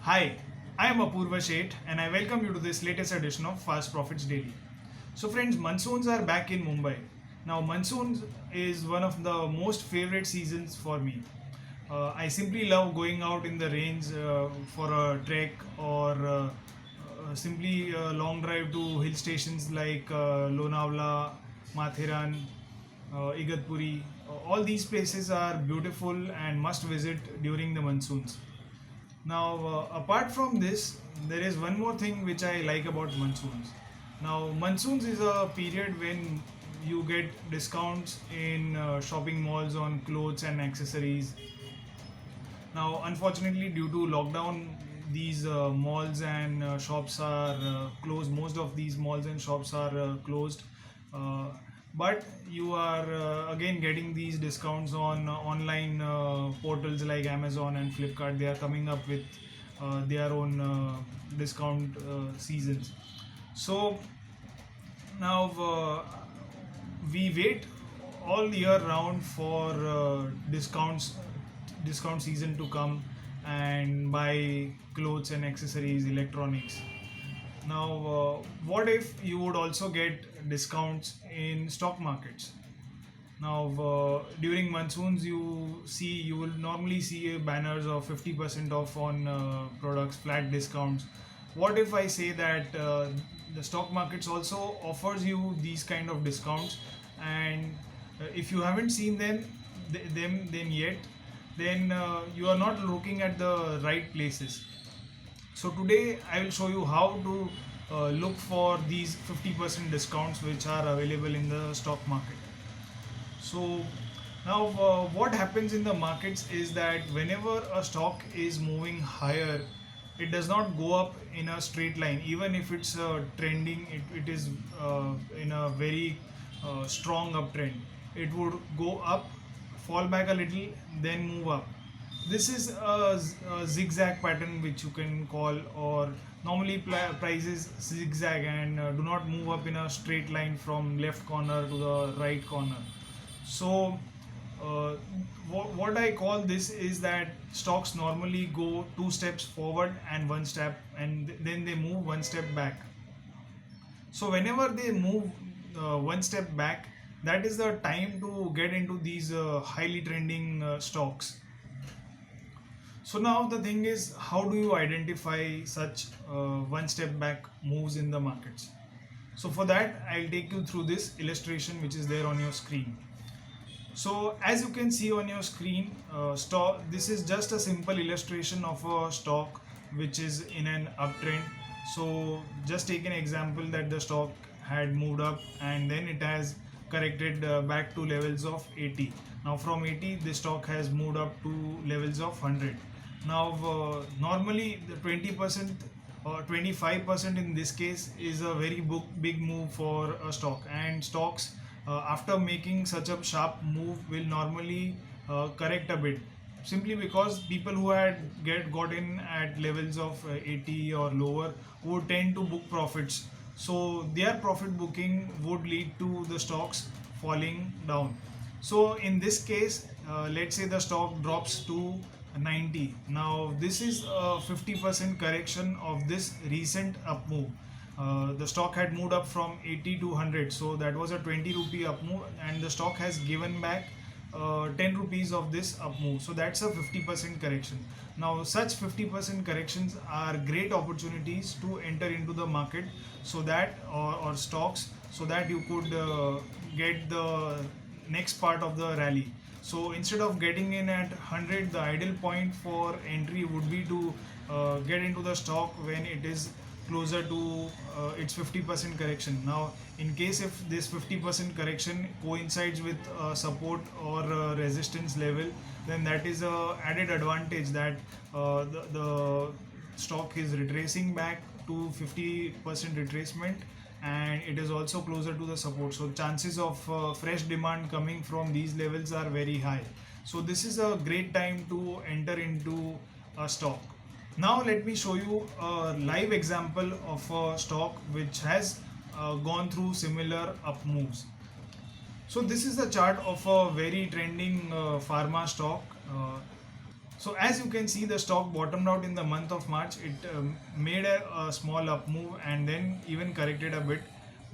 Hi, I am Apurva Sheth and I welcome you to this latest edition of Fast Profits Daily. So, friends, monsoons are back in Mumbai. Now, monsoons is one of the most favorite seasons for me. I simply love going out in the rains for a trek or simply a long drive to hill stations like Lonavala, Mathiran, Igatpuri. All these places are beautiful and must visit during the monsoons. Now, apart from this, there is one more thing which I like about monsoons. Now, monsoons is a period when you get discounts in shopping malls on clothes and accessories. Now, unfortunately, due to lockdown, these malls and shops are closed. Most of these malls and shops are closed. Uh, but you are again getting these discounts on online portals like Amazon and Flipkart. They are coming up with their own discount seasons. So now we wait all year round for discount season to come and buy clothes and accessories, electronics. Now, what if you would also get discounts in stock markets? Now, during monsoons, you will normally see banners of 50% off on products, flat discounts. What if I say that the stock markets also offers you these kind of discounts, and if you haven't seen them then yet, then you are not looking at the right places. So today I will show you how to look for these 50% discounts which are available in the stock market. So now what happens in the markets is that whenever a stock is moving higher, it does not go up in a straight line. Even if it's trending, it is in a very strong uptrend. It would go up, fall back a little, then move up. This is a zigzag pattern which you can call, or normally prices zigzag and do not move up in a straight line from left corner to the right corner. So what I call this is that stocks normally go two steps forward and one step, and then they move one step back. So whenever they move one step back, that is the time to get into these highly trending stocks. So now the thing is, how do you identify such one step back moves in the markets? So for that, I'll take you through this illustration which is there on your screen. So as you can see on your screen, stock. This is just a simple illustration of a stock which is in an uptrend. So just take an example that the stock had moved up and then it has corrected back to levels of 80. Now from 80, the stock has moved up to levels of 100. Now normally the 20% or 25% in this case is a very big move for a stock, and stocks after making such a sharp move will normally correct a bit, simply because people who had got in at levels of 80 or lower would tend to book profits, so their profit booking would lead to the stocks falling down. So in this case, let's say the stock drops to 90. Now this is a 50% correction of this recent up move. The stock had moved up from 80 to 100, so that was a 20 rupee up move, and the stock has given back 10 rupees of this up move, so that's a 50% correction. Now such 50% corrections are great opportunities to enter into the market, so that or stocks, so that you could get the next part of the rally. So instead of getting in at 100, the ideal point for entry would be to get into the stock when it is closer to its 50% correction. Now in case if this 50% correction coincides with support or resistance level, then that is a added advantage that the stock is retracing back to 50% retracement, and it is also closer to the support, so chances of fresh demand coming from these levels are very high. So this is a great time to enter into a stock. Now let me show you a live example of a stock which has gone through similar up moves. So this is the chart of a very trending pharma stock. So as you can see, the stock bottomed out in the month of March. It made a small up move and then even corrected a bit,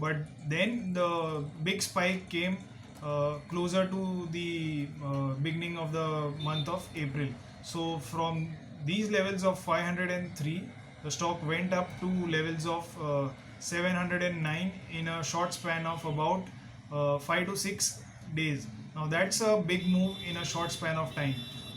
but then the big spike came closer to the beginning of the month of April. So from these levels of 503, the stock went up to levels of 709 in a short span of about 5 to 6 days. Now that's a big move in a short span of time,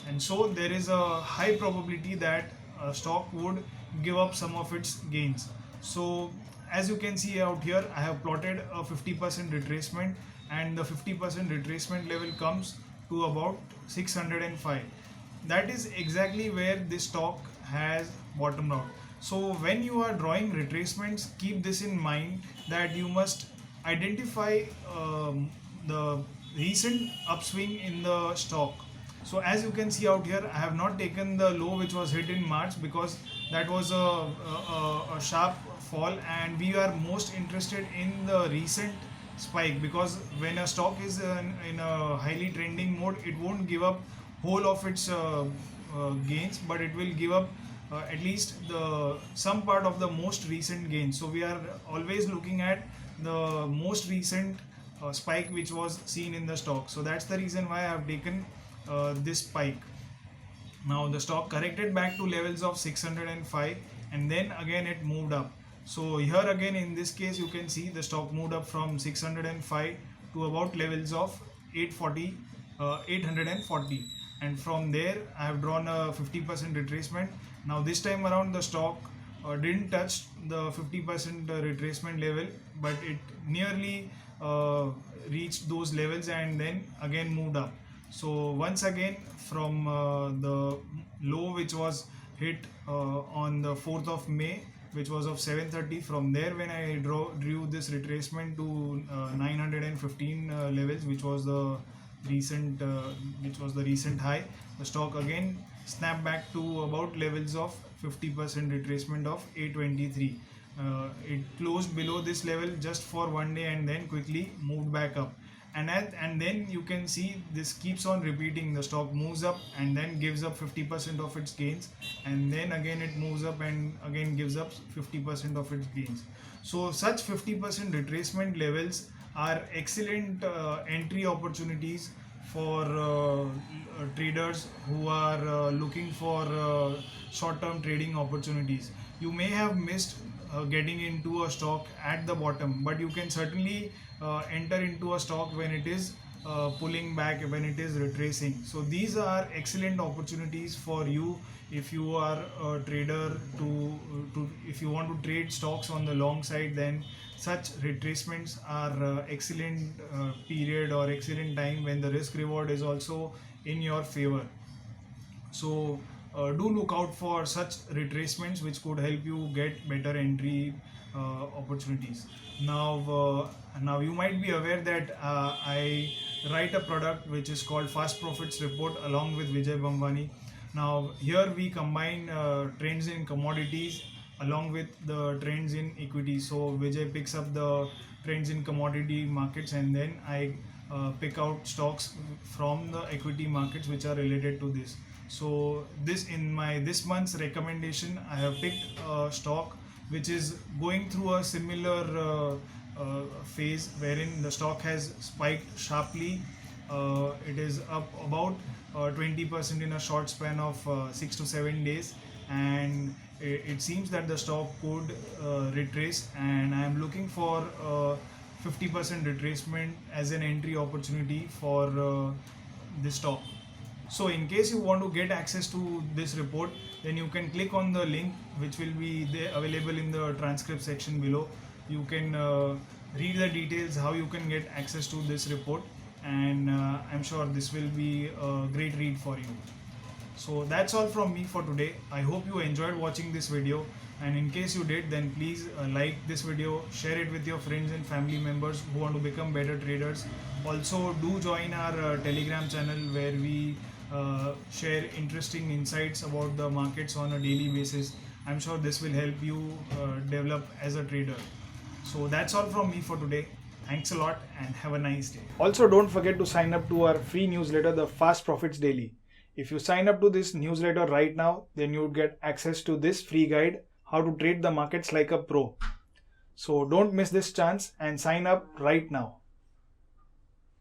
and so there is a high probability that stock would give up some of its gains. So as you can see out here, I have plotted a 50% retracement, and the 50% retracement level comes to about 605. That is exactly where this stock has bottomed out. So when you are drawing retracements, keep this in mind, that you must identify the recent upswing in the stock. So as you can see out here, I have not taken the low which was hit in March, because that was a sharp fall, and we are most interested in the recent spike, because when a stock is in a highly trending mode, it won't give up whole of its gains, but it will give up at least the some part of the most recent gains. So we are always looking at the most recent spike which was seen in the stock. So that's the reason why I have taken this spike. Now the stock corrected back to levels of 605, and then again it moved up. So here again in this case you can see the stock moved up from 605 to about levels of 840, and from there I have drawn a 50% retracement. Now this time around the stock didn't touch the 50% retracement level, but it nearly reached those levels and then again moved up. So once again from the low which was hit on the 4th of May, which was of 730, from there when I drew this retracement to 915 levels, which was the recent high, the stock again snapped back to about levels of 50% retracement of 823. It closed below this level just for one day and then quickly moved back up, and then you can see this keeps on repeating. The stock moves up and then gives up 50% of its gains, and then again it moves up and again gives up 50% of its gains. So such 50% retracement levels are excellent entry opportunities for traders who are looking for short-term trading opportunities. You may have missed getting into a stock at the bottom, but you can certainly enter into a stock when it is pulling back, when it is retracing. So these are excellent opportunities for you if you are a trader if you want to trade stocks on the long side. Then such retracements are excellent period or excellent time when the risk reward is also in your favor. So do look out for such retracements which could help you get better entry opportunities. Now you might be aware that I write a product which is called Fast Profits Report along with Vijay Bambani. Now here we combine trends in commodities along with the trends in equity. So Vijay picks up the trends in commodity markets, and then I pick out stocks from the equity markets which are related to this. So this month's recommendation, I have picked a stock which is going through a similar phase wherein the stock has spiked sharply. It is up about 20% in a short span of 6 to 7 days, and it seems that the stock could retrace, and I am looking for 50% retracement as an entry opportunity for this stock. So in case you want to get access to this report, then you can click on the link which will be there available in the transcript section below. You can read the details how you can get access to this report, and I'm sure this will be a great read for you. So that's all from me for today. I hope you enjoyed watching this video, and in case you did, then please like this video, share it with your friends and family members who want to become better traders. Also do join our Telegram channel where we share interesting insights about the markets on a daily basis. I'm sure this will help you develop as a trader. So that's all from me for today. Thanks a lot and have a nice day. Also, don't forget to sign up to our free newsletter, the Fast Profits Daily. If you sign up to this newsletter right now, then you would get access to this free guide, how to trade the markets like a pro. So don't miss this chance and sign up right now.